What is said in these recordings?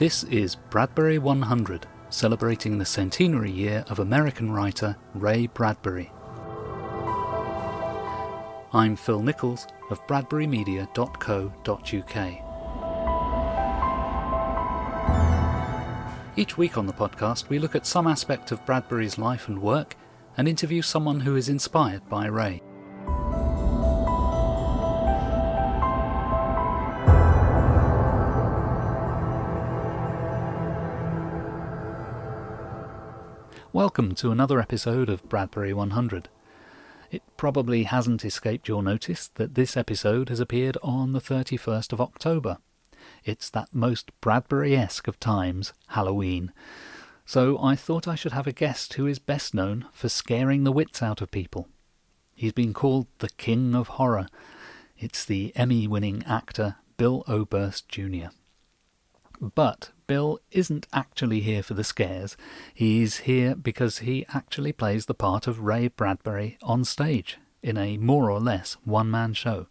This is Bradbury 100, celebrating the centenary year of American writer Ray Bradbury. I'm Phil Nichols of bradburymedia.co.uk. Each week on the podcast we look at some aspect of Bradbury's life and work and interview someone who is inspired by Ray. Welcome to another episode of Bradbury 100. It probably hasn't escaped your notice that this episode has appeared on the 31st of October. It's that most Bradbury-esque of times, Halloween. So I thought I should have a guest who is best known for scaring the wits out of people. He's been called the King of Horror. It's the Emmy-winning actor Bill Oberst Jr. But Bill isn't actually here for the scares. He's here because he actually plays the part of Ray Bradbury on stage in a more or less one-man show.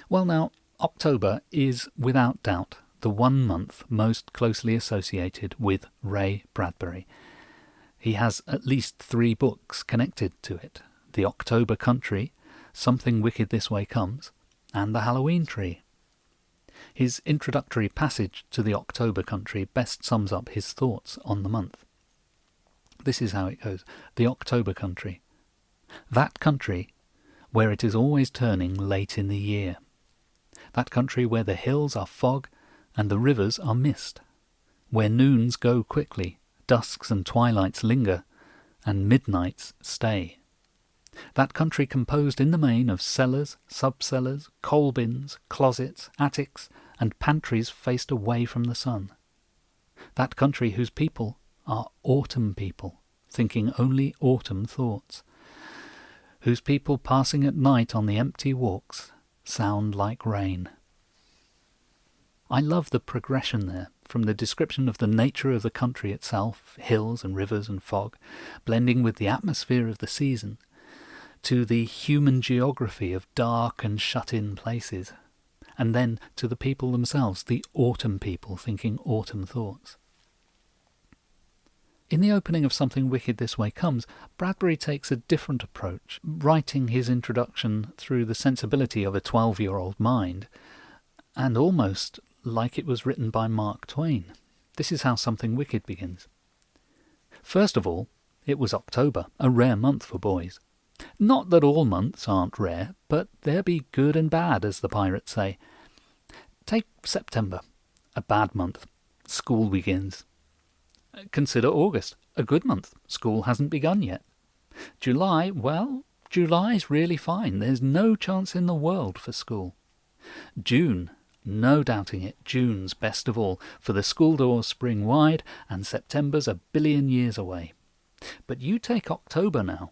Well now, October is without doubt the 1 month most closely associated with Ray Bradbury. He has at least 3 books connected to it: The October Country, Something Wicked This Way Comes, and The Halloween Tree. His introductory passage to The October Country best sums up his thoughts on the month. This is how it goes. The October Country. That country where it is always turning late in the year. That country where the hills are fog and the rivers are mist. Where noons go quickly, dusks and twilights linger, and midnights stay. That country composed in the main of cellars, sub-cellars, coal bins, closets, attics, and pantries faced away from the sun. That country whose people are autumn people, thinking only autumn thoughts. Whose people passing at night on the empty walks sound like rain. I love the progression there, from the description of the nature of the country itself, hills and rivers and fog, blending with the atmosphere of the season, to the human geography of dark and shut-in places, and then to the people themselves, the autumn people thinking autumn thoughts. In the opening of Something Wicked This Way Comes, Bradbury takes a different approach, writing his introduction through the sensibility of a 12-year-old mind, and almost like it was written by Mark Twain. This is how Something Wicked begins. First of all, it was October, a rare month for boys. Not that all months aren't rare, but there be good and bad, as the pirates say. Take September, a bad month. School begins. Consider August, a good month. School hasn't begun yet. July, well, July's really fine. There's no chance in the world for school. June, no doubting it, June's best of all, for the school doors spring wide and September's a billion years away. But you take October now.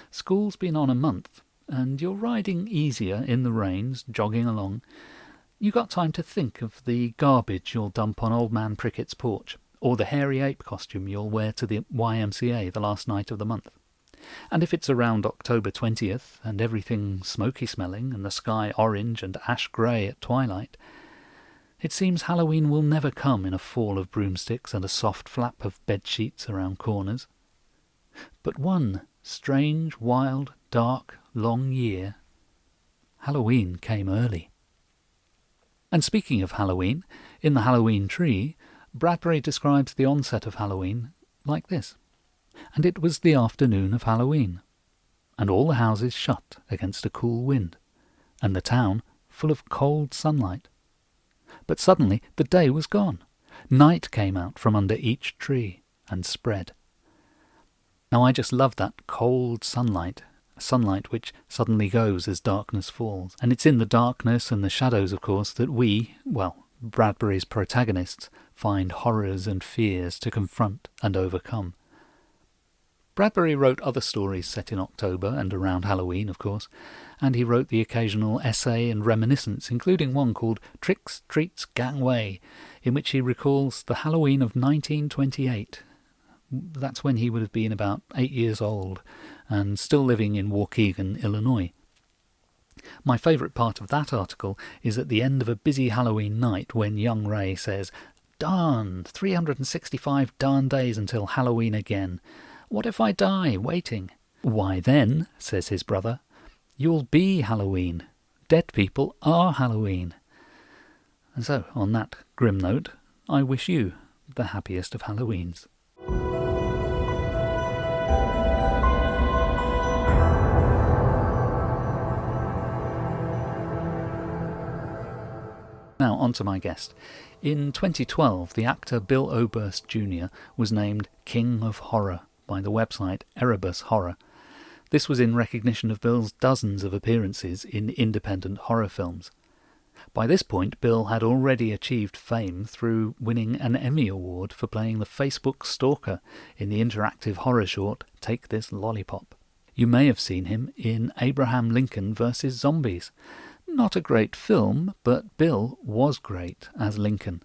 School's been on a month, and you're riding easier in the rains, jogging along. You got time to think of the garbage you'll dump on Old Man Pricket's porch, or the hairy ape costume you'll wear to the YMCA the last night of the month. And if it's around October 20th, and everything smoky-smelling, and the sky orange and ash-grey at twilight, it seems Halloween will never come in a fall of broomsticks and a soft flap of bed-sheets around corners. But one strange, wild, dark, long year, Halloween came early. And speaking of Halloween, in The Halloween Tree, Bradbury describes the onset of Halloween like this: "And it was the afternoon of Halloween, and all the houses shut against a cool wind, and the town full of cold sunlight. But suddenly the day was gone. Night came out from under each tree and spread." Now I just love that cold sunlight which suddenly goes as darkness falls. And it's in the darkness and the shadows, of course, that we, well, Bradbury's protagonists, find horrors and fears to confront and overcome. Bradbury wrote other stories set in October and around Halloween, of course, and he wrote the occasional essay and reminiscence, including one called Tricks, Treats, Gangway, in which he recalls the Halloween of 1928. That's when he would have been about 8 years old and still living in Waukegan, Illinois. My favourite part of that article is at the end of a busy Halloween night when young Ray says, "Darn, 365 darn days until Halloween again. What if I die waiting?" "Why then," says his brother, "you'll be Halloween. Dead people are Halloween." And so, on that grim note, I wish you the happiest of Halloweens. Now, on to my guest. In 2012, the actor Bill Oberst Jr. was named King of Horror by the website Erebus Horror. This was in recognition of Bill's dozens of appearances in independent horror films. By this point, Bill had already achieved fame through winning an Emmy Award for playing the Facebook stalker in the interactive horror short Take This Lollipop. You may have seen him in Abraham Lincoln vs. Zombies. Not a great film, but Bill was great as Lincoln.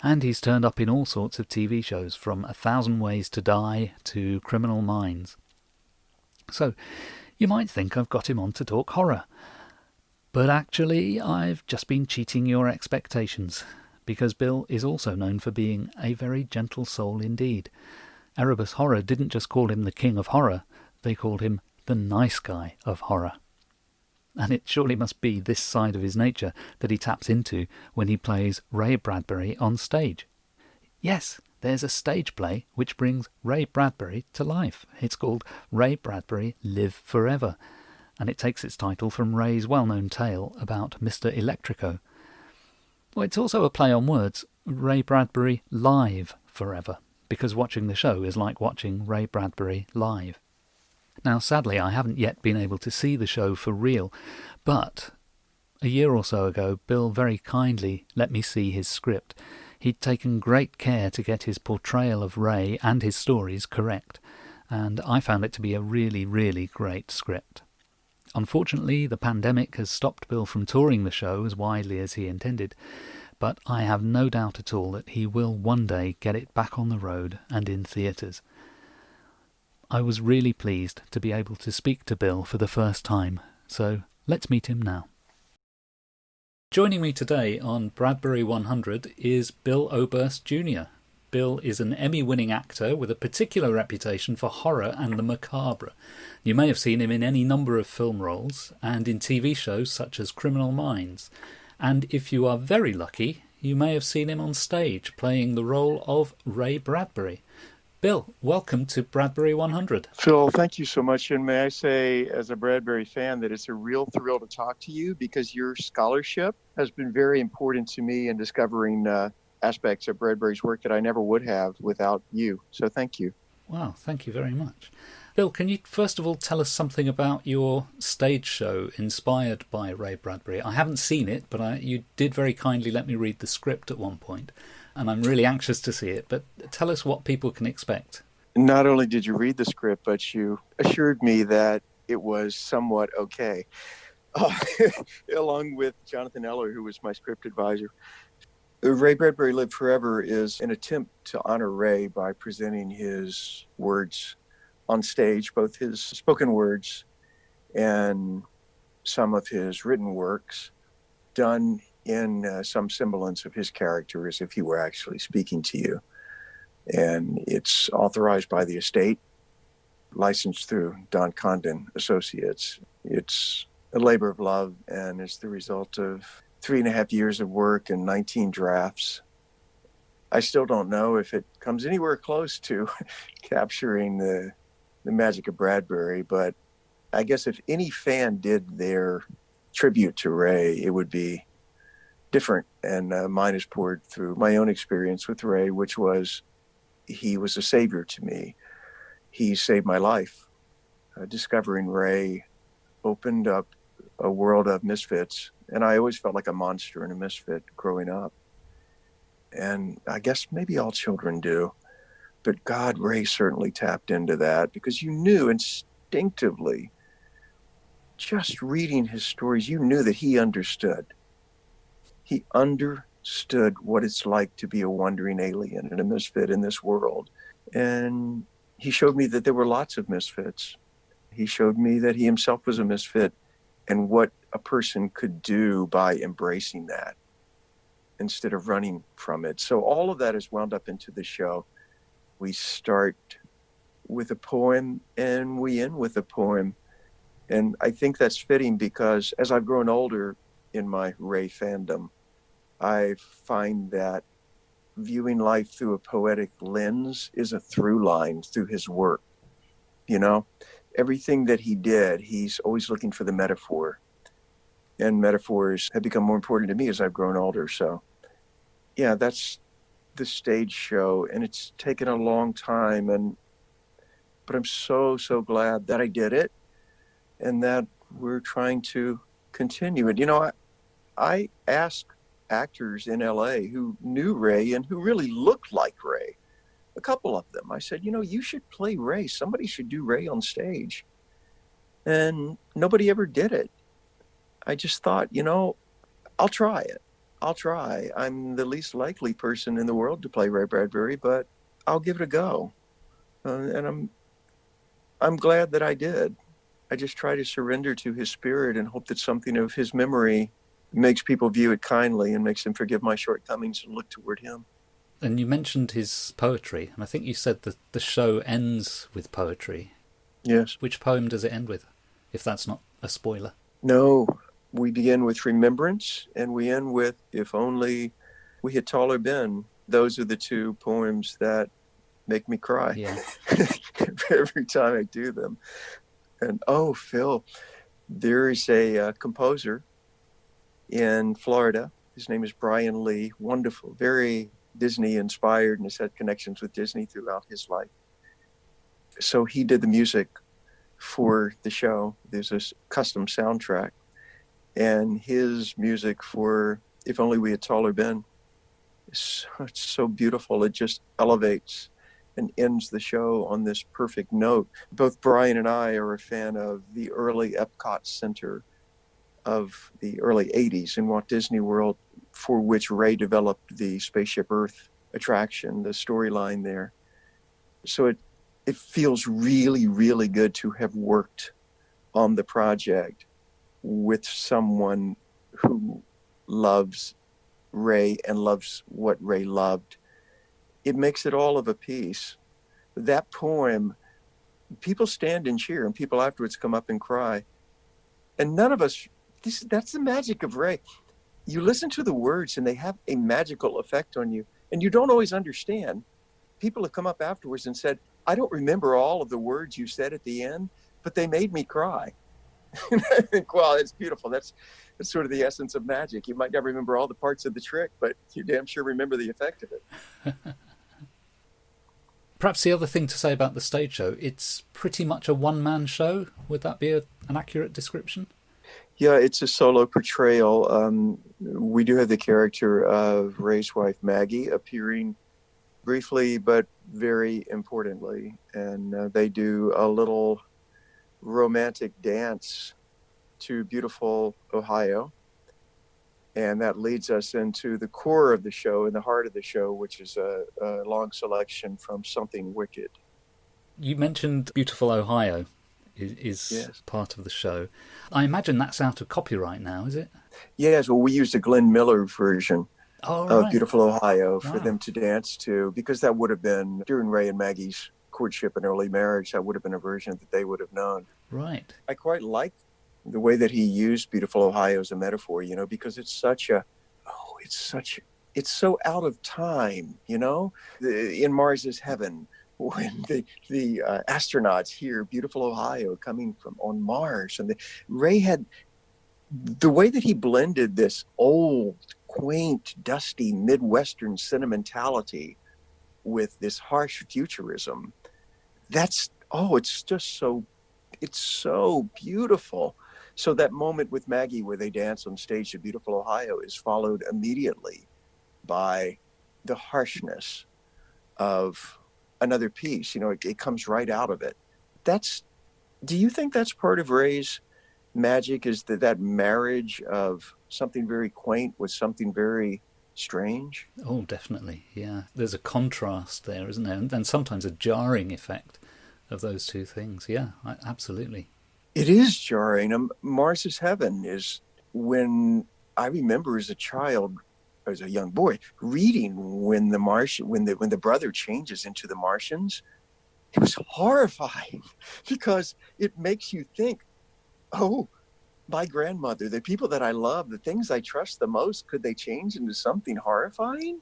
And he's turned up in all sorts of TV shows, from 1,000 Ways to Die to Criminal Minds. So, you might think I've got him on to talk horror. But actually, I've just been cheating your expectations, because Bill is also known for being a very gentle soul indeed. Erebus Horror didn't just call him the King of Horror, they called him the nice guy of horror. And it surely must be this side of his nature that he taps into when he plays Ray Bradbury on stage. Yes, there's a stage play which brings Ray Bradbury to life. It's called Ray Bradbury Live Forever, and it takes its title from Ray's well-known tale about Mr. Electrico. Well, it's also a play on words, Ray Bradbury Live Forever, because watching the show is like watching Ray Bradbury live. Now, sadly, I haven't yet been able to see the show for real, but a year or so ago, Bill very kindly let me see his script. He'd taken great care to get his portrayal of Ray and his stories correct, and I found it to be a really, really great script. Unfortunately, the pandemic has stopped Bill from touring the show as widely as he intended, but I have no doubt at all that he will one day get it back on the road and in theatres. I was really pleased to be able to speak to Bill for the first time, so let's meet him now. Joining me today on Bradbury 100 is Bill Oberst Jr. Bill is an Emmy-winning actor with a particular reputation for horror and the macabre. You may have seen him in any number of film roles and in TV shows such as Criminal Minds. And if you are very lucky, you may have seen him on stage playing the role of Ray Bradbury. Bill, welcome to Bradbury 100. Phil, thank you so much. And may I say, as a Bradbury fan, that it's a real thrill to talk to you because your scholarship has been very important to me in discovering aspects of Bradbury's work that I never would have without you. So thank you. Wow, thank you very much. Bill, can you first of all tell us something about your stage show inspired by Ray Bradbury? I haven't seen it, but you did very kindly let me read the script at one point, and I'm really anxious to see it. But tell us what people can expect. Not only did you read the script, but you assured me that it was somewhat okay, along with Jonathan Eller, who was my script advisor. Ray Bradbury Live Forever is an attempt to honor Ray by presenting his words on stage, both his spoken words and some of his written works, done in some semblance of his character as if he were actually speaking to you. And it's authorized by the estate, licensed through Don Condon Associates. It's a labor of love, and it's the result of 3.5 years of work and 19 drafts. I still don't know if it comes anywhere close to capturing the magic of Bradbury, but I guess if any fan did their tribute to Ray, it would be different. And mine is poured through my own experience with Ray, which was he was a savior to me. He saved my life. Discovering Ray opened up a world of misfits, and I always felt like a monster and a misfit growing up. And I guess maybe all children do. But God, Ray certainly tapped into that, because you knew instinctively, just reading his stories, you knew that he understood. He understood what it's like to be a wandering alien and a misfit in this world. And he showed me that there were lots of misfits. He showed me that he himself was a misfit and what a person could do by embracing that instead of running from it. So all of that is wound up into the show. We start with a poem and we end with a poem. And I think that's fitting because as I've grown older in my Ray fandom, I find that viewing life through a poetic lens is a through line through his work. You know, everything that he did, he's always looking for the metaphor. And metaphors have become more important to me as I've grown older. So, yeah, that's the stage show. And it's taken a long time. But I'm so glad that I did it and that we're trying to continue it. You know, I asked actors in LA who knew Ray and who really looked like Ray, a couple of them. I said, you know, you should play Ray. Somebody should do Ray on stage. And nobody ever did it. I just thought, you know, I'll try it. I'll try. I'm the least likely person in the world to play Ray Bradbury, but I'll give it a go. And I'm glad that I did. I just try to surrender to his spirit and hope that something of his memory makes people view it kindly and makes them forgive my shortcomings and look toward him. And you mentioned his poetry, and I think you said that the show ends with poetry. Yes. Which poem does it end with, if that's not a spoiler? No, we begin with remembrance and we end with if only we had taller been. Those are the two poems that make me cry. Yeah. Every time I do them. And Phil, there is a composer in Florida. His name is Brian Lee. Wonderful, very Disney inspired, and has had connections with Disney throughout his life. So he did the music for the show. There's a custom soundtrack, and his music for If Only We Had Taller Been is so beautiful. It just elevates and ends the show on this perfect note. Both Brian and I are a fan of the early Epcot Center of the early 80s in Walt Disney World, for which Ray developed the Spaceship Earth attraction, the storyline there. So it feels really, really good to have worked on the project with someone who loves Ray and loves what Ray loved. It makes it all of a piece. That poem, people stand and cheer, and people afterwards come up and cry. And none of us, that's the magic of Ray. You listen to the words and they have a magical effect on you, and you don't always understand. People have come up afterwards and said, I don't remember all of the words you said at the end, but they made me cry. And I think, well, it's beautiful. That's sort of the essence of magic. You might not remember all the parts of the trick, but you damn sure remember the effect of it. Perhaps the other thing to say about the stage show, it's pretty much a one-man show. Would that be an accurate description? Yeah, it's a solo portrayal. We do have the character of Ray's wife, Maggie, appearing briefly but very importantly. And they do a little romantic dance to beautiful Ohio. And that leads us into the core of the show and the heart of the show, which is a long selection from Something Wicked. You mentioned Beautiful Ohio is Yes. part of the show. I imagine that's out of copyright now, is it? Yes, well, we used a Glenn Miller version of Beautiful Ohio for them to dance to, because that would have been during Ray and Maggie's courtship and early marriage. That would have been a version that they would have known. Right. I quite like the way that he used Beautiful Ohio as a metaphor, because it's so out of time, in Mars's heaven, when the astronauts hear Beautiful Ohio coming from on Mars. And Ray had the way that he blended this old, quaint, dusty Midwestern sentimentality with this harsh futurism. It's so beautiful. So that moment with Maggie where they dance on stage to Beautiful Ohio is followed immediately by the harshness of another piece. It comes right out of it. Do you think that's part of Ray's magic, is that marriage of something very quaint with something very strange? Oh, definitely, yeah. There's a contrast there, isn't there? And sometimes a jarring effect of those two things. Yeah, absolutely. It is jarring. Mars's Heaven is when I remember as a child, as a young boy, reading when the brother changes into the Martians. It was horrifying because it makes you think, oh, my grandmother, the people that I love, the things I trust the most, could they change into something horrifying?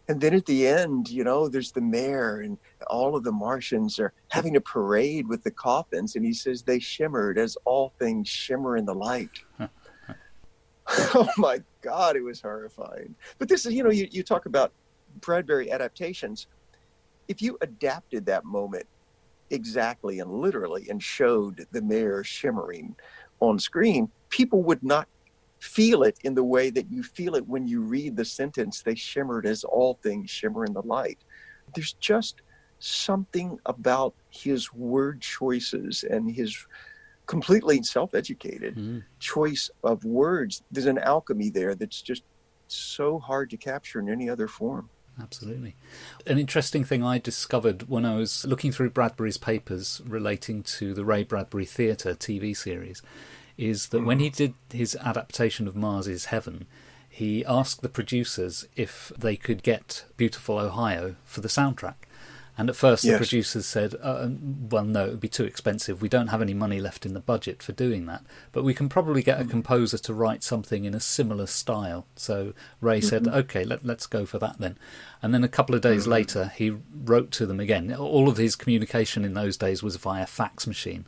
And then at the end, there's the mayor and all of the Martians are having a parade with the coffins. And he says they shimmered as all things shimmer in the light. Oh my God, it was horrifying. But this is, you talk about Bradbury adaptations. If you adapted that moment exactly and literally and showed the mayor shimmering on screen, people would not feel it in the way that you feel it when you read the sentence, they shimmered as all things shimmer in the light. There's just something about his word choices and his completely self-educated choice of words. There's an alchemy there that's just so hard to capture in any other form. Absolutely. An interesting thing I discovered when I was looking through Bradbury's papers relating to the Ray Bradbury Theatre TV series is that when he did his adaptation of Mars's Heaven, he asked the producers if they could get Beautiful Ohio for the soundtrack. And at first the producers said, well, no, it would be too expensive. We don't have any money left in the budget for doing that. But we can probably get a composer to write something in a similar style. So Ray said, OK, let's go for that then. And then a couple of days later, he wrote to them again. All of his communication in those days was via fax machine.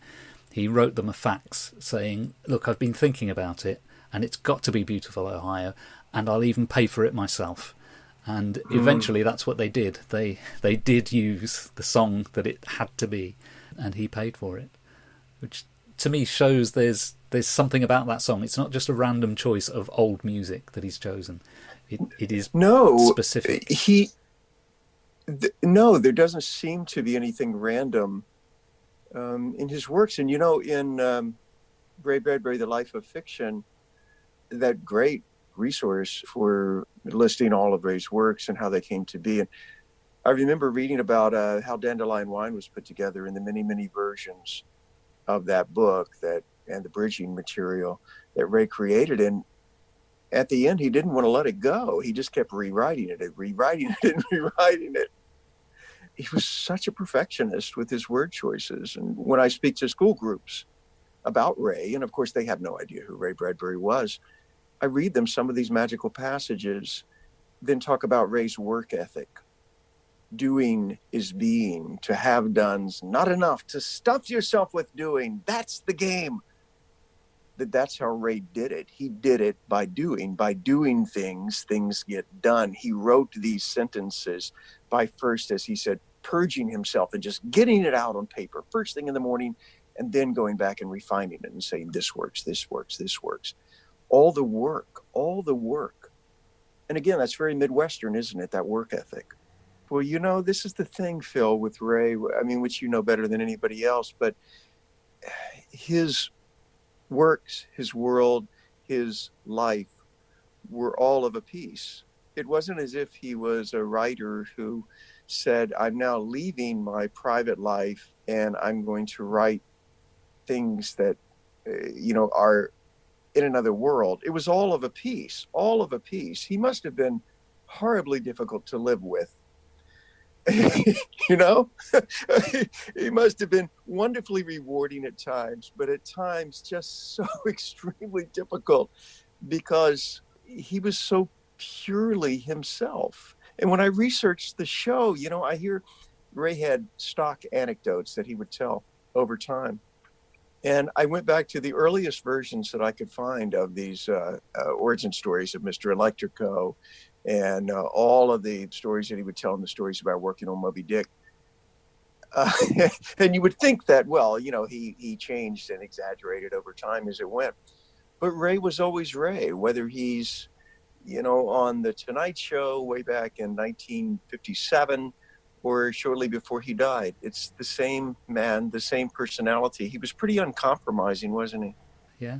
He wrote them a fax saying, look, I've been thinking about it, and it's got to be Beautiful Ohio, and I'll even pay for it myself. And eventually that's what they did. They did use the song that it had to be, and he paid for it, which to me shows there's something about that song. It's not just a random choice of old music that he's chosen. It is specific. No, there doesn't seem to be anything random in his works. And, in Ray Bradbury, The Life of Fiction, that great resource for listing all of Ray's works and how they came to be. And I remember reading about how Dandelion Wine was put together in the many, many versions of that book and the bridging material that Ray created. And at the end, he didn't want to let it go. He just kept rewriting it and rewriting it. He was such a perfectionist with his word choices. And when I speak to school groups about Ray, and of course they have no idea who Ray Bradbury was, I read them some of these magical passages, then talk about Ray's work ethic. Doing is being, to have done's not enough, to stuff yourself with doing. That's the game. That's how Ray did it. He did it by doing things get done. He wrote these sentences by first, as he said, purging himself and just getting it out on paper first thing in the morning, and then going back and refining it and saying, this works, this works, this works. All the work. And again, that's very Midwestern, isn't it? That work ethic. Well, this is the thing, Phil, with Ray, I mean, which you know better than anybody else, but his works, his world, his life were all of a piece. It wasn't as if he was a writer who said, I'm now leaving my private life and I'm going to write things that, are in another world. It was all of a piece. He must have been horribly difficult to live with. He must have been wonderfully rewarding at times, but at times just so extremely difficult because he was so purely himself. And when I researched the show, I hear Ray had stock anecdotes that he would tell over time. And I went back to the earliest versions that I could find of these origin stories of Mr. Electrico and all of the stories that he would tell in the stories about working on Moby Dick. And you would think that, he changed and exaggerated over time as it went. But Ray was always Ray, whether he's, on The Tonight Show way back in 1957 or shortly before he died. It's the same man, the same personality. He was pretty uncompromising, wasn't he? Yeah.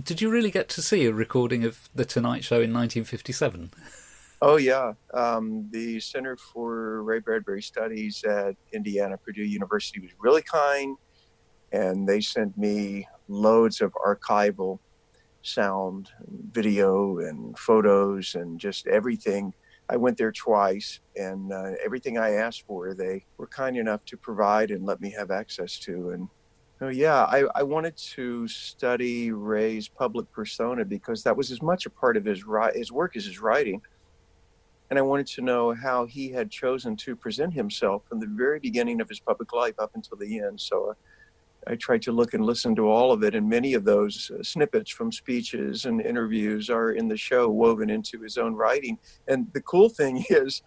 Did you really get to see a recording of The Tonight Show in 1957? Oh, yeah. The Center for Ray Bradbury Studies at Purdue University was really kind. and they sent me loads of archival sound, video, and photos, and just everything. I went there twice, and everything I asked for, they were kind enough to provide and let me have access to. And I wanted to study Ray's public persona because that was as much a part of his work as his writing. And I wanted to know how he had chosen to present himself from the very beginning of his public life up until the end. So I tried to look and listen to all of it, and many of those snippets from speeches and interviews are in the show, woven into his own writing. And the cool thing is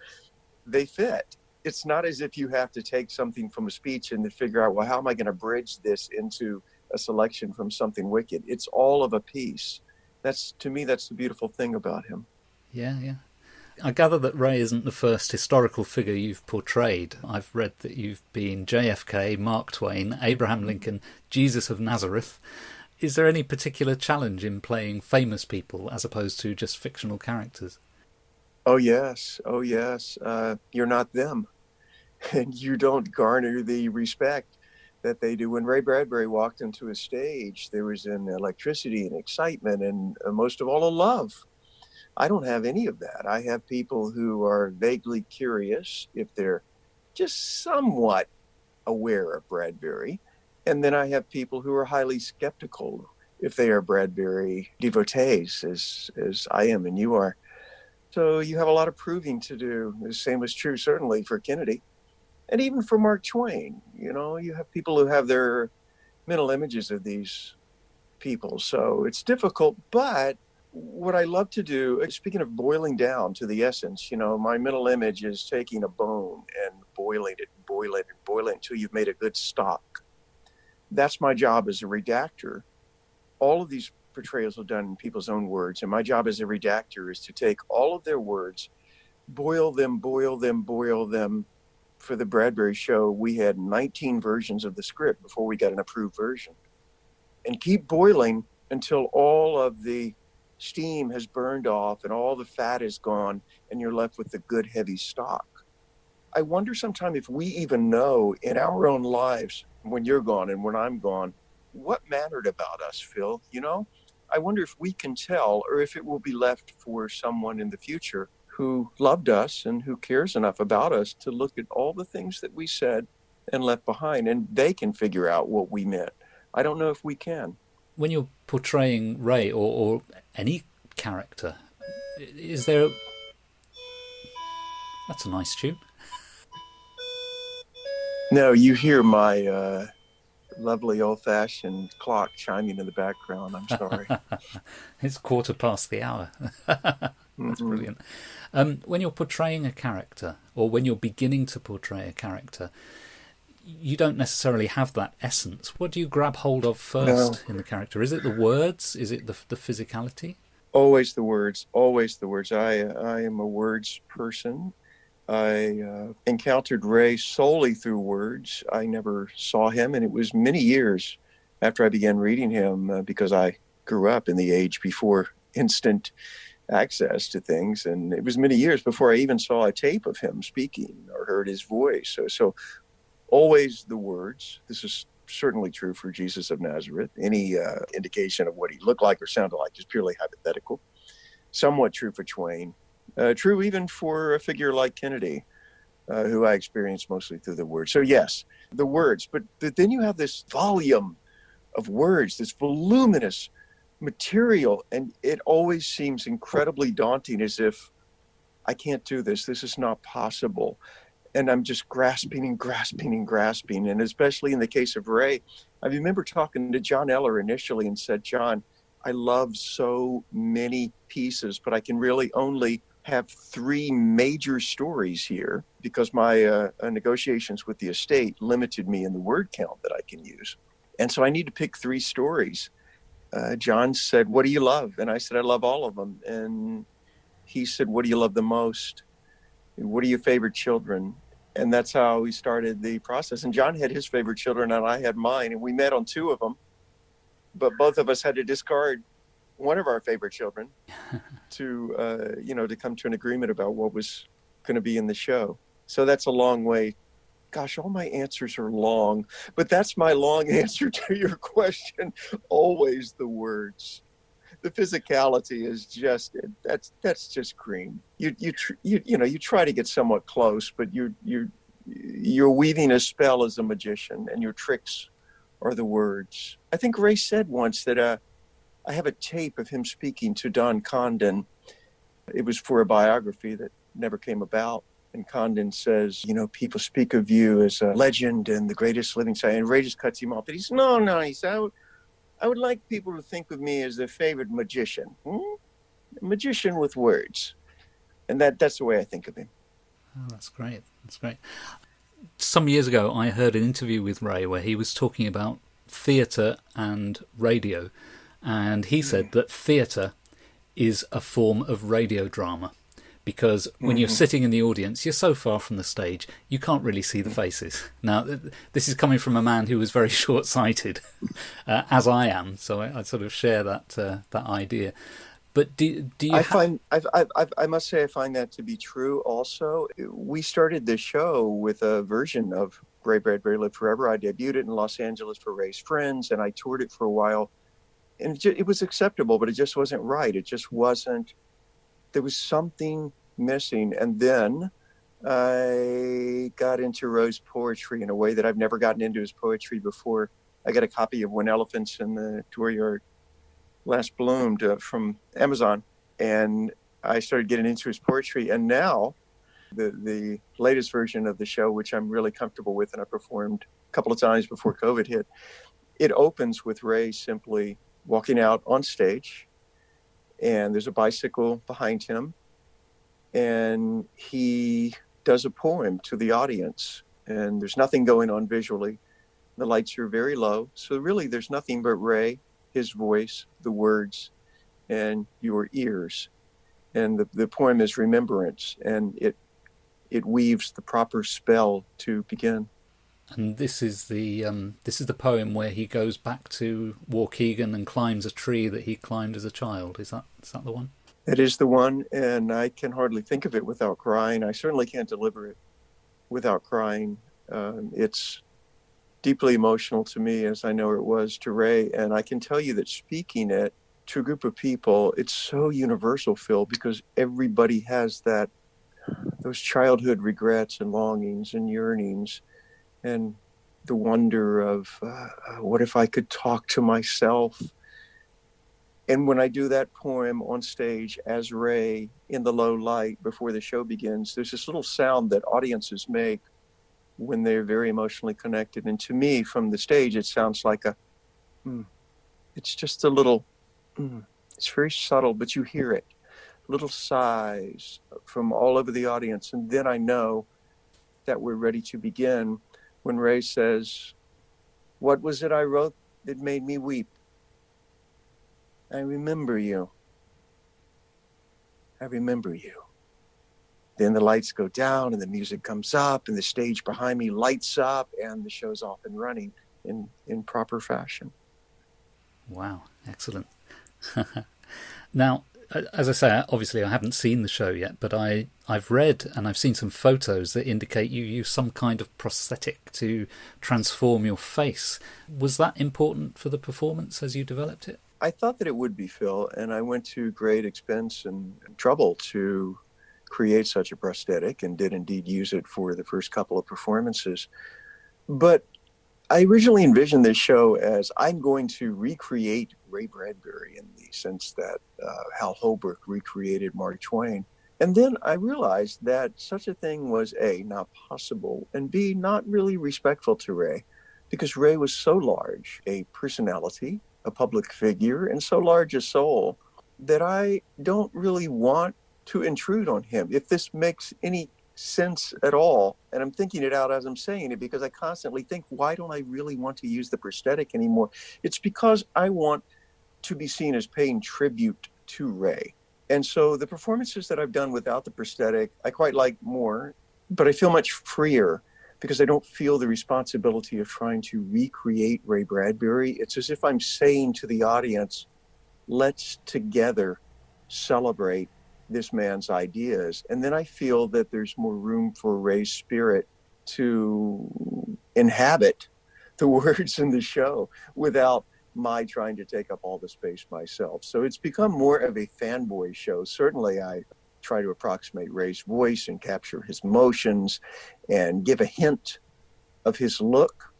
they fit. It's not as if you have to take something from a speech and then figure out, well, how am I going to bridge this into a selection from something wicked? It's all of a piece. To me, that's the beautiful thing about him. Yeah, yeah. I gather that Ray isn't the first historical figure you've portrayed. I've read that you've been JFK, Mark Twain, Abraham Lincoln, Jesus of Nazareth. Is there any particular challenge in playing famous people as opposed to just fictional characters? Oh, yes. Oh, yes. You're not them. And you don't garner the respect that they do. When Ray Bradbury walked into a stage, there was an electricity and excitement and most of all, a love. I don't have any of that. I have people who are vaguely curious if they're just somewhat aware of Bradbury. And then I have people who are highly skeptical if they are Bradbury devotees, as I am and you are. So you have a lot of proving to do. The same was true certainly for Kennedy. And even for Mark Twain. You have people who have their mental images of these people. So it's difficult, but what I love to do, speaking of boiling down to the essence, my mental image is taking a bone and boiling it until you've made a good stock. That's my job as a redactor. All of these portrayals are done in people's own words, and my job as a redactor is to take all of their words, boil them. For the Bradbury show, we had 19 versions of the script before we got an approved version, and keep boiling until all of the steam has burned off and all the fat is gone and you're left with the good heavy stock. I wonder sometime if we even know in our own lives, when you're gone and when I'm gone, what mattered about us, Phil. I wonder if we can tell, or if it will be left for someone in the future who loved us and who cares enough about us to look at all the things that we said and left behind, and they can figure out what we meant. I don't know if we can. When you're portraying Ray or any character, is there... That's a nice tune. No, you hear my lovely old-fashioned clock chiming in the background. I'm sorry. It's 1:15. That's brilliant. When you're portraying a character, or when you're beginning to portray a character, you don't necessarily have that essence. What do you grab hold of first in the character? Is it the words? Is it the physicality? Always the words. Always the words. I am a words person. I encountered Ray solely through words. I never saw him, and it was many years after I began reading him because I grew up in the age before instant access to things, and it was many years before I even saw a tape of him speaking or heard his voice. So always the words. This is certainly true for Jesus of Nazareth. Any indication of what he looked like or sounded like is purely hypothetical. Somewhat true for Twain. True even for a figure like Kennedy, who I experienced mostly through the words. So yes, the words. But then you have this volume of words, this voluminous material, and it always seems incredibly daunting, as if I can't do this. This is not possible. And I'm just grasping. And especially in the case of Ray, I remember talking to John Eller initially and said, John, I love so many pieces, but I can really only have 3 major stories here because my negotiations with the estate limited me in the word count that I can use. And so I need to pick 3 stories. John said, what do you love? And I said, I love all of them. And he said, what do you love the most? What are your favorite children? And that's how we started the process. And John had his favorite children and I had mine. And we met on 2 of them. But both of us had to discard one of our favorite children to come to an agreement about what was going to be in the show. So that's a long way Gosh, all my answers are long, but that's my long answer to your question. Always the words. The physicality is just that's just cream. You try to get somewhat close, but you're weaving a spell as a magician, and your tricks are the words. I think Ray said once that I have a tape of him speaking to Don Condon. It was for a biography that never came about. And Condon says, people speak of you as a legend and the greatest living scientist. And Ray just cuts him off. But he says, no. He said, I would like people to think of me as their favorite magician. A magician with words. And that's the way I think of him. Oh, that's great. That's great. Some years ago, I heard an interview with Ray where he was talking about theatre and radio. And he said that theatre is a form of radio drama. Because when you're sitting in the audience, you're so far from the stage, you can't really see the faces. Now, this is coming from a man who was very short-sighted, as I am, so I sort of share that idea. But do you? I must say I find that to be true. Also, we started this show with a version of Ray Bradbury Live Forever. I debuted it in Los Angeles for Ray's friends, and I toured it for a while, and it was acceptable, but it just wasn't right. It just wasn't. There was something missing. And then I got into Roe's poetry in a way that I've never gotten into his poetry before. I got a copy of When Elephants in the Dooryard Last Bloomed from Amazon, and I started getting into his poetry. And now the latest version of the show, which I'm really comfortable with, and I performed a couple of times before COVID hit, it opens with Ray simply walking out on stage, and there's a bicycle behind him, and he does a poem to the audience, and there's nothing going on visually. The lights are very low, so really there's nothing but Ray, his voice, the words, and your ears. And the poem is Remembrance, and it weaves the proper spell to begin. And this is the poem where he goes back to Waukegan and climbs a tree that he climbed as a child. Is that the one? It is the one, and I can hardly think of it without crying. I certainly can't deliver it without crying. It's deeply emotional to me, as I know it was to Ray. And I can tell you that speaking it to a group of people, it's so universal, Phil, because everybody has those childhood regrets and longings and yearnings, and the wonder of what if I could talk to myself. And when I do that poem on stage as Ray in the low light before the show begins, there's this little sound that audiences make when they're very emotionally connected. And to me, from the stage, it sounds like it's just a little, it's very subtle, but you hear it. Little sighs from all over the audience. And then I know that we're ready to begin when Ray says, "What was it I wrote that made me weep? I remember you. I remember you." Then the lights go down and the music comes up and the stage behind me lights up and the show's off and running in proper fashion. Wow, excellent. Now, as I say, obviously I haven't seen the show yet, but I've read and I've seen some photos that indicate you use some kind of prosthetic to transform your face. Was that important for the performance as you developed it? I thought that it would be, Phil, and I went to great expense and trouble to create such a prosthetic, and did indeed use it for the first couple of performances. But I originally envisioned this show as I'm going to recreate Ray Bradbury in the sense that Hal Holbrook recreated Mark Twain. And then I realized that such a thing was A, not possible, and B, not really respectful to Ray, because Ray was so large a personality, a public figure, and so large a soul that I don't really want to intrude on him. If this makes any sense at all, and I'm thinking it out as I'm saying it, because I constantly think, why don't I really want to use the prosthetic anymore? It's because I want to be seen as paying tribute to Ray. And so the performances that I've done without the prosthetic, I quite like more, but I feel much freer because I don't feel the responsibility of trying to recreate Ray Bradbury. It's as if I'm saying to the audience, let's together celebrate this man's ideas. And then I feel that there's more room for Ray's spirit to inhabit the words in the show without my trying to take up all the space myself. So it's become more of a fanboy show. Certainly I try to approximate Ray's voice and capture his motions and give a hint of his look.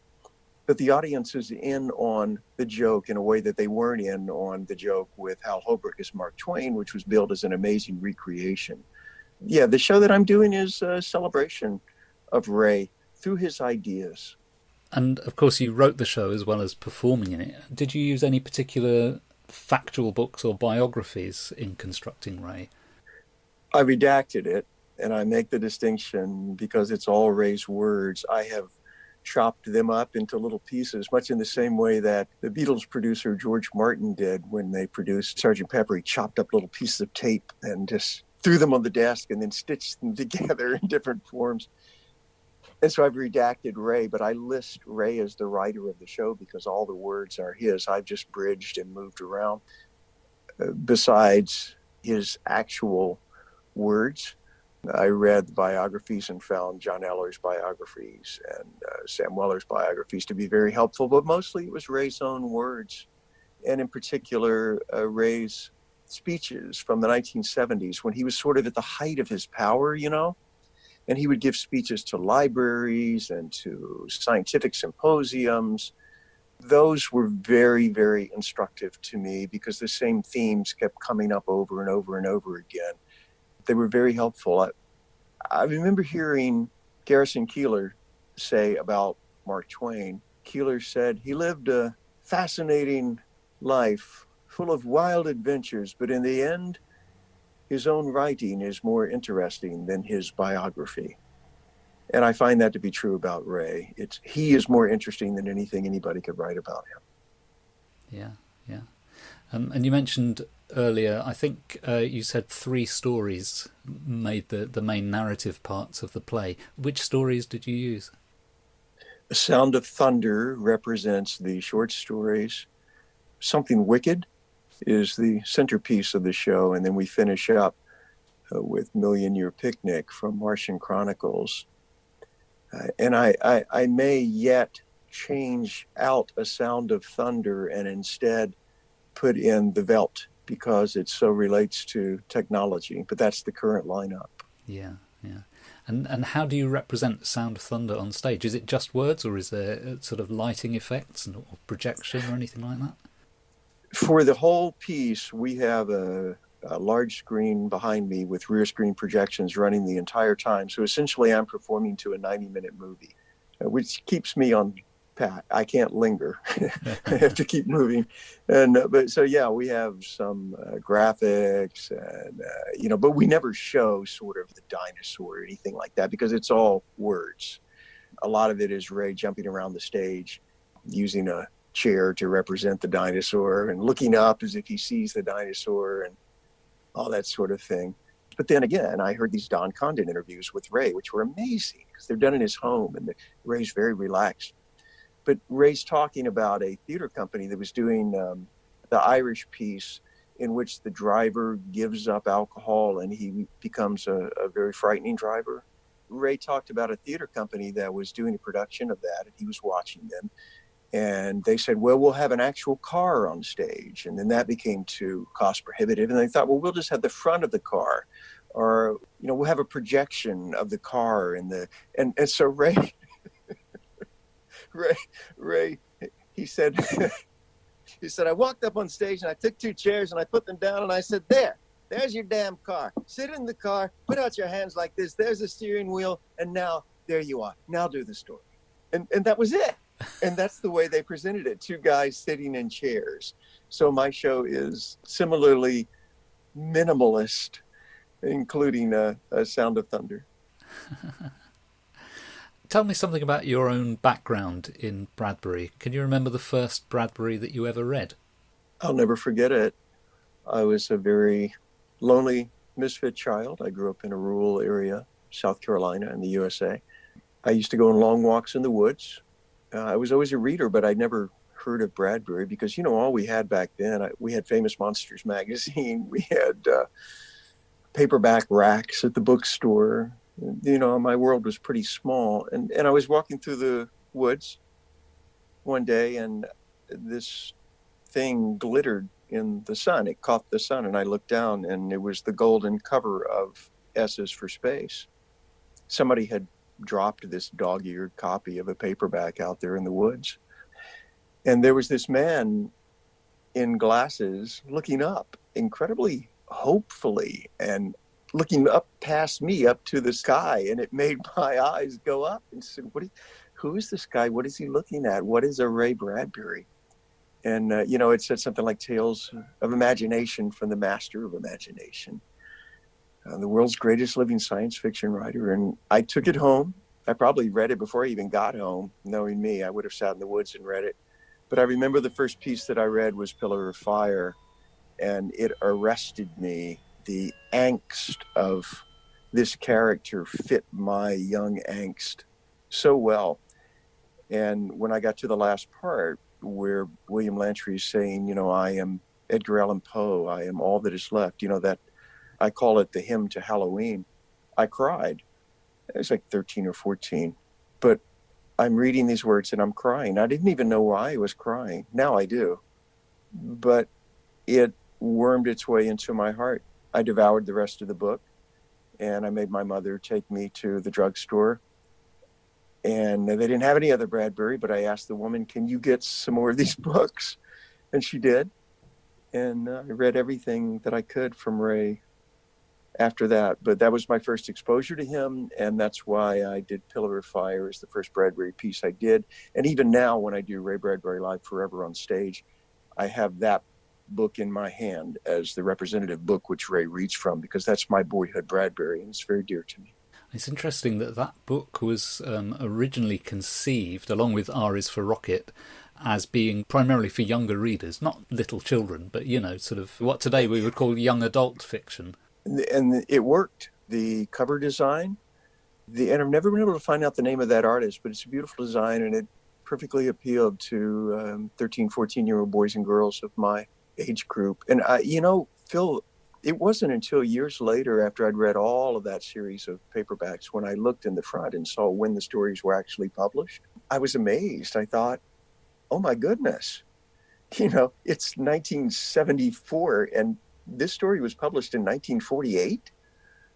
But the audience is in on the joke in a way that they weren't in on the joke with Hal Holbrook as Mark Twain, which was billed as an amazing recreation. Yeah, the show that I'm doing is a celebration of Ray through his ideas. And of course you wrote the show as well as performing in it. Did you use any particular factual books or biographies in constructing Ray? I redacted it, and I make the distinction because it's all Ray's words. I have chopped them up into little pieces, much in the same way that the Beatles producer George Martin did when they produced Sgt. Pepper. He chopped up little pieces of tape and just threw them on the desk and then stitched them together in different forms. And so I've redacted Ray, but I list Ray as the writer of the show because all the words are his. I've just bridged and moved around. Besides his actual words, I read the biographies and found John Eller's biographies and Sam Weller's biographies to be very helpful, but mostly it was Ray's own words. And in particular, Ray's speeches from the 1970s when he was sort of at the height of his power, you know? And he would give speeches to libraries and to scientific symposiums. Those were very, very instructive to me because the same themes kept coming up over and over and over again. They were very helpful. I remember hearing Garrison Keillor say about Mark Twain. Keillor said he lived a fascinating life full of wild adventures, but in the end, his own writing is more interesting than his biography. And I find that to be true about Ray. He is more interesting than anything anybody could write about him. Yeah. And you mentioned earlier, I think you said 3 stories made the main narrative parts of the play. Which stories did you use? The Sound of Thunder represents the short stories. Something Wicked is the centerpiece of the show, and then we finish up with Million Year Picnic from Martian Chronicles. And I may yet change out A Sound of Thunder and instead put in The Veldt because it so relates to technology, but that's the current lineup. Yeah. And how do you represent Sound of Thunder on stage? Is it just words, or is there sort of lighting effects or projection or anything like that? For the whole piece, we have a large screen behind me with rear screen projections running the entire time. So essentially, I'm performing to a 90-minute movie, which keeps me on pat. I can't linger. I have to keep moving. But we have some graphics, and but we never show sort of the dinosaur or anything like that because it's all words. A lot of it is Ray jumping around the stage using a chair to represent the dinosaur and looking up as if he sees the dinosaur and all that sort of thing. But then again, I heard these Don Condon interviews with Ray, which were amazing because they're done in his home and Ray's very relaxed. But Ray's talking about a theater company that was doing the Irish piece in which the driver gives up alcohol and he becomes a very frightening driver. Ray talked about a theater company that was doing a production of that, and he was watching them. And they said, well, we'll have an actual car on stage. And then that became too cost prohibitive. And they thought, well, we'll just have the front of the car, or, we'll have a projection of the car. And so Ray, he said, I walked up on stage and I took 2 chairs and I put them down and I said, there's your damn car. Sit in the car, put out your hands like this. There's the steering wheel. And now there you are. Now do the story. And that was it. And that's the way they presented it, 2 guys sitting in chairs. So my show is similarly minimalist, including a Sound of Thunder. Tell me something about your own background in Bradbury. Can you remember the first Bradbury that you ever read? I'll never forget it. I was a very lonely, misfit child. I grew up in a rural area, South Carolina in the USA. I used to go on long walks in the woods. I was always a reader, but I'd never heard of Bradbury because, all we had back then, we had Famous Monsters magazine. We had paperback racks at the bookstore. My world was pretty small. And I was walking through the woods one day, and this thing glittered in the sun. It caught the sun, and I looked down, and it was the golden cover of S's for Space. Somebody had dropped this dog-eared copy of a paperback out there in the woods. And there was this man in glasses looking up incredibly hopefully and looking up past me up to the sky. And it made my eyes go up and said, who is this guy? What is he looking at? What is a Ray Bradbury? And, it said something like Tales of Imagination from the Master of Imagination, the world's greatest living science fiction writer. And I took it home. I probably read it before I even got home. Knowing me, I would have sat in the woods and read it. But I remember the first piece that I read was Pillar of Fire, and it arrested me. The angst of this character fit my young angst so well. And when I got to the last part where William Lantry is saying, I am Edgar Allan Poe, I am all that is left, that I call it the hymn to Halloween, I cried. I was like 13 or 14, but I'm reading these words and I'm crying. I didn't even know why I was crying. Now I do. But it wormed its way into my heart. I devoured the rest of the book, and I made my mother take me to the drugstore. And they didn't have any other Bradbury, but I asked the woman, can you get some more of these books? And she did. And I read everything that I could from Ray after that. But that was my first exposure to him, and that's why I did Pillar of Fire as the first Bradbury piece I did. And even now, when I do Ray Bradbury Live Forever on stage, I have that book in my hand as the representative book which Ray reads from, because that's my boyhood Bradbury, and it's very dear to me. It's interesting that that book was originally conceived, along with R is for Rocket, as being primarily for younger readers, not little children, but, sort of what today we would call young adult fiction. And it worked. The cover design, and I've never been able to find out the name of that artist, but it's a beautiful design, and it perfectly appealed to 13, 14-year-old boys and girls of my age group. And, Phil, it wasn't until years later, after I'd read all of that series of paperbacks, when I looked in the front and saw when the stories were actually published, I was amazed. I thought, oh my goodness, it's 1974, and this story was published in 1948.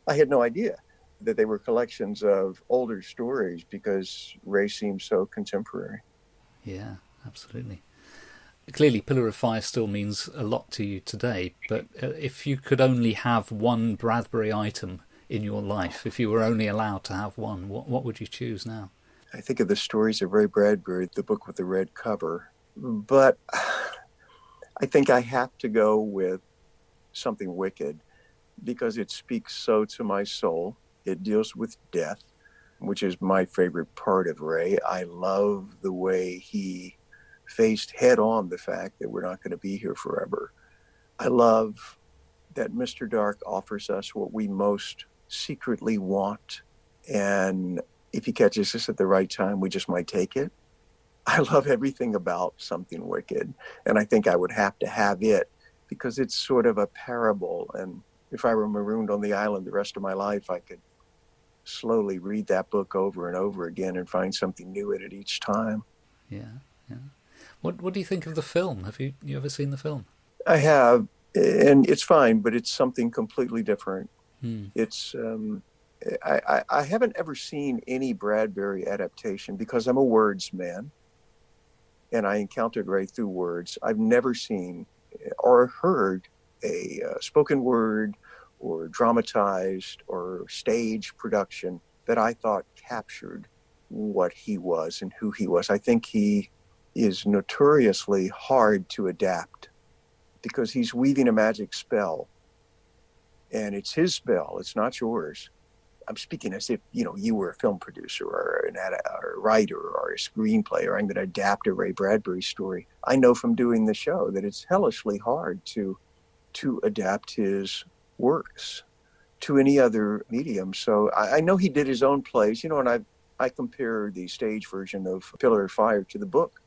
I had no idea that they were collections of older stories, because Ray seems so contemporary. Yeah, absolutely. Clearly, Pillar of Fire still means a lot to you today, but if you could only have one Bradbury item in your life, if you were only allowed to have one, what would you choose now? I think of the stories of Ray Bradbury, the book with the red cover, but I think I have to go with Something Wicked, because it speaks so to my soul. It deals with death, which is my favorite part of Ray. I love the way he faced head on the fact that we're not going to be here forever. I love that Mr. Dark offers us what we most secretly want, and if he catches us at the right time, we just might take it. I love everything about Something Wicked, and I think I would have to have it, because it's sort of a parable, and if I were marooned on the island the rest of my life, I could slowly read that book over and over again and find something new in it each time. Yeah. What do you think of the film? Have you ever seen the film? I have, and it's fine, but it's something completely different. It's I haven't ever seen any Bradbury adaptation, because I'm a words man, and I encountered Ray through words. I've never seen or heard a spoken word or dramatized or stage production that I thought captured what he was and who he was. I think he is notoriously hard to adapt, because he's weaving a magic spell, and it's his spell, it's not yours. I'm speaking as if, you were a film producer or a writer or a screenplay, or I'm going to adapt a Ray Bradbury story. I know from doing the show that it's hellishly hard to adapt his works to any other medium. So I know he did his own plays, and I compare the stage version of Pillar of Fire to the book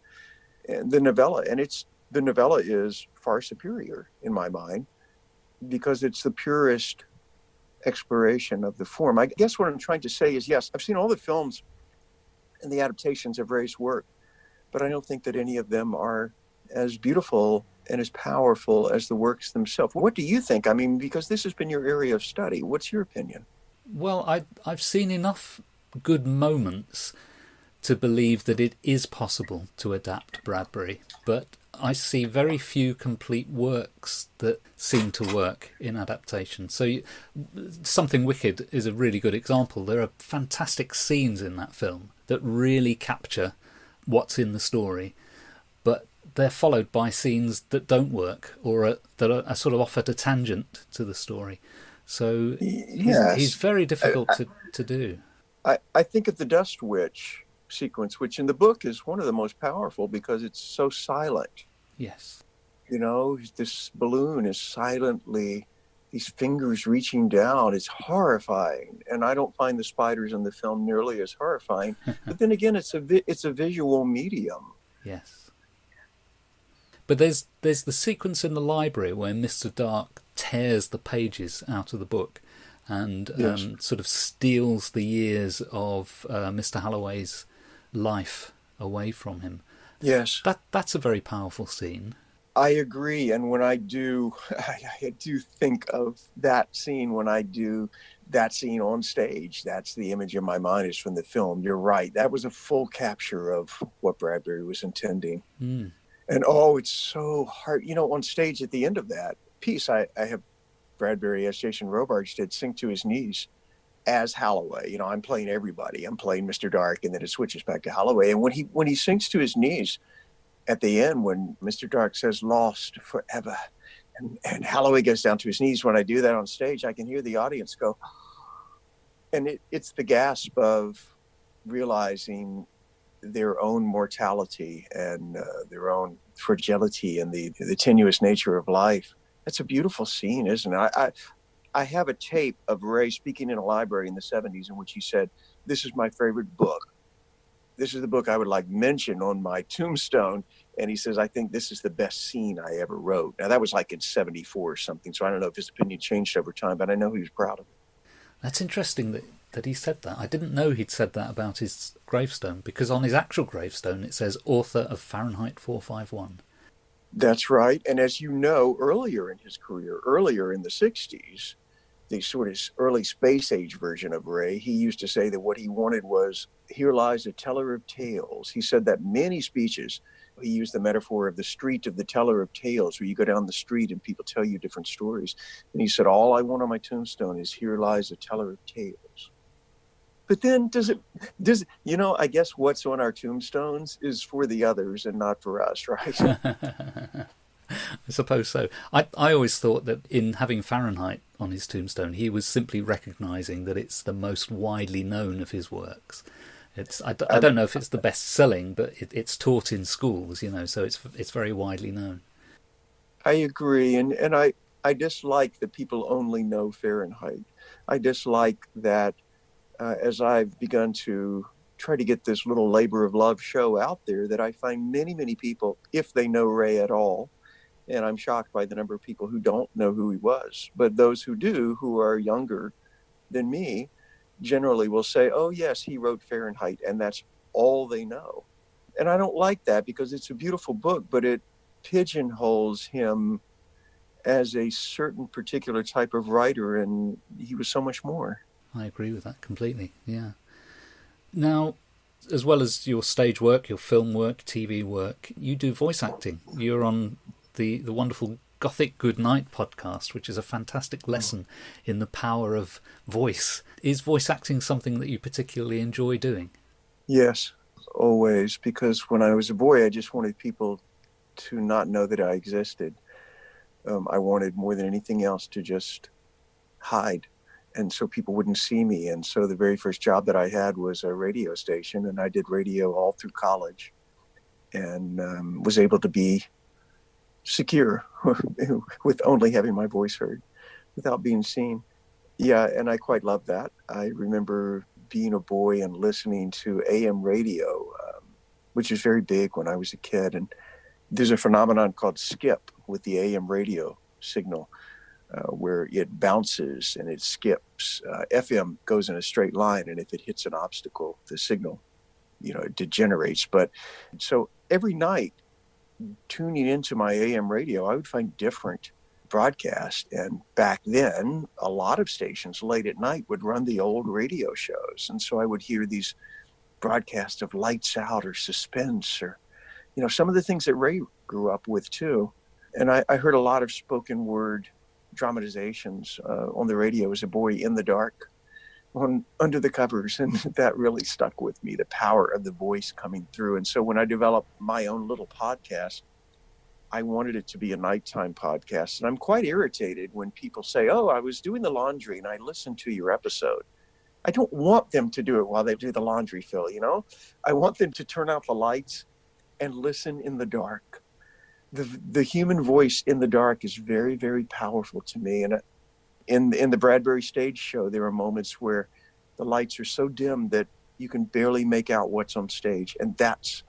and the novella, and the novella is far superior in my mind, because it's the purest exploration of the form. I guess what I'm trying to say is, yes, I've seen all the films and the adaptations of Ray's work, but I don't think that any of them are as beautiful and as powerful as the works themselves. What do you think? I mean, because this has been your area of study. What's your opinion? Well, I've seen enough good moments to believe that it is possible to adapt Bradbury, but I see very few complete works that seem to work in adaptation. So Something Wicked is a really good example. There are fantastic scenes in that film that really capture what's in the story, but they're followed by scenes that don't work or that are sort of off at a tangent to the story. So yes. he's very difficult to do. I think of the Dust Witch sequence, which in the book is one of the most powerful because it's so silent. Yes. You know, this balloon is silently, these fingers reaching down. It's horrifying. And I don't find the spiders in the film nearly as horrifying. But then again, it's a visual medium. Yes. But there's the sequence in the library where Mr. Dark tears the pages out of the book and Yes. Sort of steals the years of Mr. Holloway's life away from him. Yes. That's a very powerful scene. I agree. And when I do think of that scene when I do that scene on stage. That's the image in my mind is from the film. You're right. That was a full capture of what Bradbury was intending. Mm. And oh, it's so hard. You know, on stage at the end of that piece, I have Bradbury, as Jason Robards did, sink to his knees as Holloway. You know, I'm playing everybody. I'm playing Mr. Dark, and then it switches back to Holloway. And when he sinks to his knees at the end, when Mr. Dark says "lost forever," and Holloway goes down to his knees, when I do that on stage, I can hear the audience go, and it's the gasp of realizing their own mortality and their own fragility and the tenuous nature of life. That's a beautiful scene, isn't it? I have a tape of Ray speaking in a library in the 70s in which he said, "This is my favorite book. This is the book I would like mention on my tombstone." And he says, "I think this is the best scene I ever wrote." Now, that was like in 74 or something, so I don't know if his opinion changed over time, but I know he was proud of it. That's interesting that he said that. I didn't know he'd said that about his gravestone, because on his actual gravestone it says author of Fahrenheit 451. That's right. And as you know, earlier in his career, earlier in the 60s, the sort of early space age version of Ray, he used to say that what he wanted was, "Here lies a teller of tales." He said that many speeches. He used the metaphor of the street of the teller of tales, where you go down the street and people tell you different stories. And he said, "All I want on my tombstone is, here lies a teller of tales." But then I guess what's on our tombstones is for the others and not for us, right? I suppose so. I always thought that in having Fahrenheit on his tombstone, he was simply recognising that it's the most widely known of his works. I don't know if it's the best selling, but it's taught in schools, so it's very widely known. I agree, and I dislike that people only know Fahrenheit. I dislike that as I've begun to try to get this little labor of love show out there, that I find many, many people, if they know Ray at all, and I'm shocked by the number of people who don't know who he was, but those who do, who are younger than me, generally will say, "Oh yes, he wrote Fahrenheit," and that's all they know. And I don't like that, because it's a beautiful book, but it pigeonholes him as a certain particular type of writer, and he was so much more. I agree with that completely, yeah. Now, as well as your stage work, your film work, TV work, you do voice acting. You're on the wonderful Gothic Goodnight podcast, which is a fantastic lesson in the power of voice. Is voice acting something that you particularly enjoy doing? Yes, always, because when I was a boy, I just wanted people to not know that I existed. I wanted more than anything else to just hide, and so people wouldn't see me. And so the very first job that I had was a radio station, and I did radio all through college, and was able to be secure with only having my voice heard without being seen. Yeah, and I quite love that. I remember being a boy and listening to AM radio, which was very big when I was a kid. And there's a phenomenon called skip with the AM radio signal. where it bounces and it skips. FM goes in a straight line, and if it hits an obstacle, the signal, it degenerates. But so every night, tuning into my AM radio, I would find different broadcasts. And back then, a lot of stations late at night would run the old radio shows. And so I would hear these broadcasts of Lights Out or Suspense or, some of the things that Ray grew up with too. And I heard a lot of spoken word dramatizations on the radio as a boy in the dark, under the covers, and that really stuck with me, the power of the voice coming through. And so when I developed my own little podcast, I wanted it to be a nighttime podcast. And I'm quite irritated when people say, oh, I was doing the laundry and I listened to your episode. I don't want them to do it while they do the laundry, Phil, I want them to turn out the lights and listen in the dark. The human voice in the dark is very, very powerful to me. And in the Bradbury stage show, there are moments where the lights are so dim that you can barely make out what's on stage. And that's,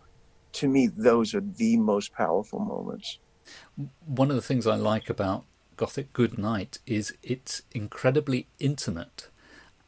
to me, those are the most powerful moments. One of the things I like about Gothic Goodnight is it's incredibly intimate,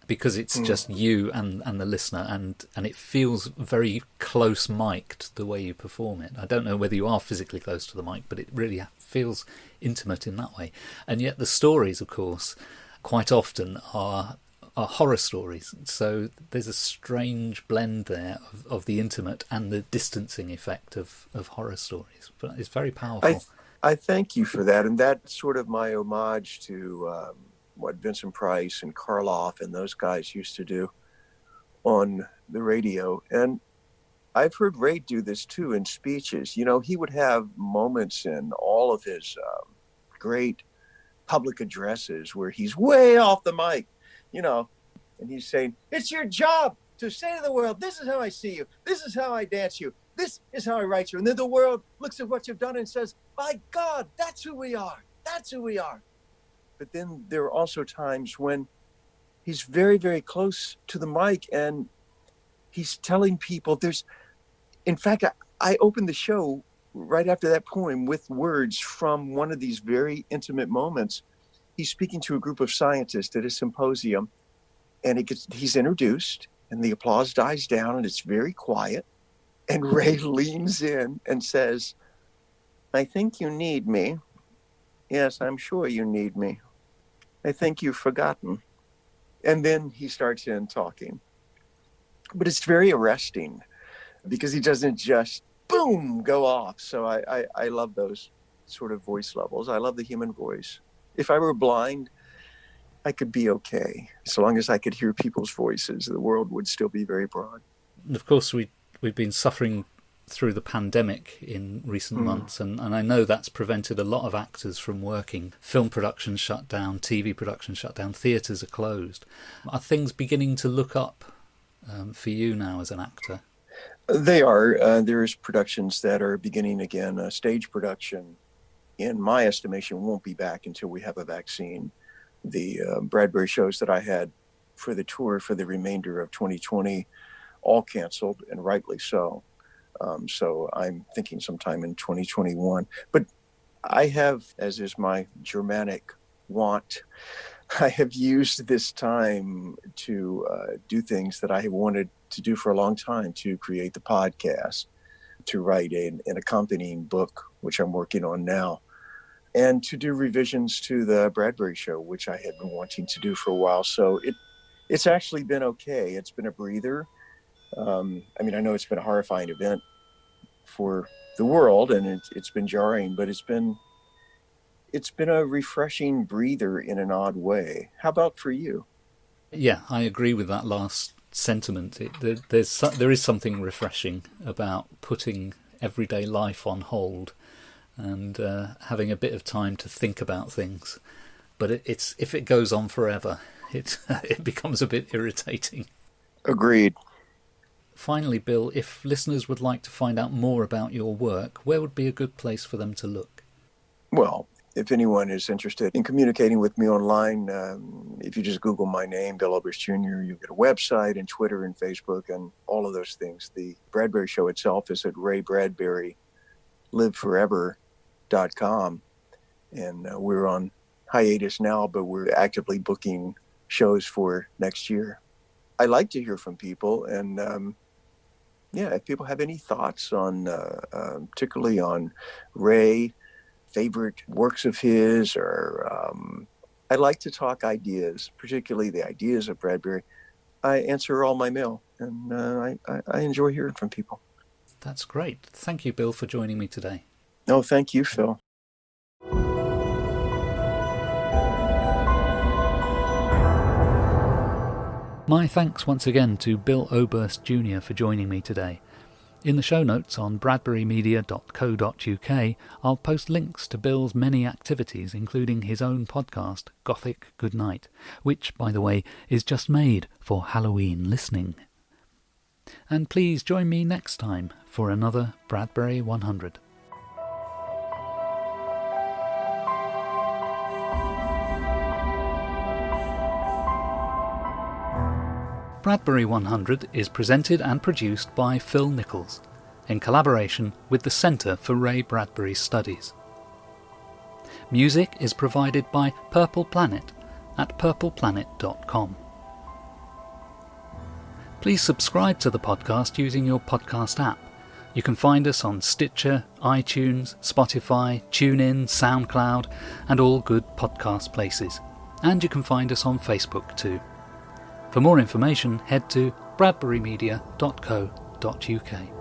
because it's just you and the listener, and it feels very close mic'd the way you perform it. I don't know whether you are physically close to the mic, but it really feels intimate in that way. And yet the stories, of course, quite often are horror stories. So there's a strange blend there of the intimate and the distancing effect of horror stories. But it's very powerful. I thank you for that. And that's sort of my homage to what Vincent Price and Karloff and those guys used to do on the radio. And I've heard Ray do this too in speeches. He would have moments in all of his great public addresses where he's way off the mic, and he's saying, it's your job to say to the world, this is how I see you. This is how I dance you. This is how I write you. And then the world looks at what you've done and says, by God, that's who we are. That's who we are. But then there are also times when he's very, very close to the mic and he's telling people in fact, I opened the show right after that poem with words from one of these very intimate moments. He's speaking to a group of scientists at a symposium, and he's introduced, and the applause dies down, and it's very quiet. And Ray leans in and says, I think you need me. Yes, I'm sure you need me. I think you've forgotten. And then he starts in talking. But it's very arresting because he doesn't just, boom, go off. So I love those sort of voice levels. I love the human voice. If I were blind, I could be okay. So long as I could hear people's voices, the world would still be very broad. And of course, we've been suffering through the pandemic in recent months, and I know that's prevented a lot of actors from working. Film production shut down, TV production shut down, theatres are closed. Are things beginning to look up for you now as an actor? They are. There's productions that are beginning again. Stage production, in my estimation, won't be back until we have a vaccine. The Bradbury shows that I had for the tour for the remainder of 2020 all canceled, and rightly so. So I'm thinking sometime in 2021. But I have, as is my Germanic want, I have used this time to do things that I have wanted to do for a long time, to create the podcast, to write an accompanying book, which I'm working on now, and to do revisions to the Bradbury show, which I had been wanting to do for a while. So it's actually been okay. It's been a breather. I know it's been a horrifying event for the world, and it's been jarring, but it's been a refreshing breather in an odd way. How about for you? Yeah, I agree with that last sentiment. There is something refreshing about putting everyday life on hold and having a bit of time to think about things. But if it goes on forever, it becomes a bit irritating. Agreed. Finally, Bill, if listeners would like to find out more about your work, where would be a good place for them to look? Well, if anyone is interested in communicating with me online, if you just Google my name, Bill Oberst Jr., you'll get a website and Twitter and Facebook and all of those things. The Bradbury Show itself is at Ray Bradbury liveforever.com. And we're on hiatus now, but we're actively booking shows for next year. I like to hear from people, and if people have any thoughts on, particularly on Ray, favorite works of his, or I like to talk ideas, particularly the ideas of Bradbury. I answer all my mail, and I enjoy hearing from people. That's great. Thank you, Bill, for joining me today. No, thank you, Phil. My thanks once again to Bill Oberst Jr. for joining me today. In the show notes on bradburymedia.co.uk, I'll post links to Bill's many activities, including his own podcast, Gothic Goodnight, which, by the way, is just made for Halloween listening. And please join me next time for another Bradbury 100. Bradbury 100 is presented and produced by Phil Nichols, in collaboration with the Centre for Ray Bradbury Studies. Music is provided by Purple Planet at purpleplanet.com. Please subscribe to the podcast using your podcast app. You can find us on Stitcher, iTunes, Spotify, TuneIn, SoundCloud, and all good podcast places. And you can find us on Facebook too. For more information, head to bradburymedia.co.uk.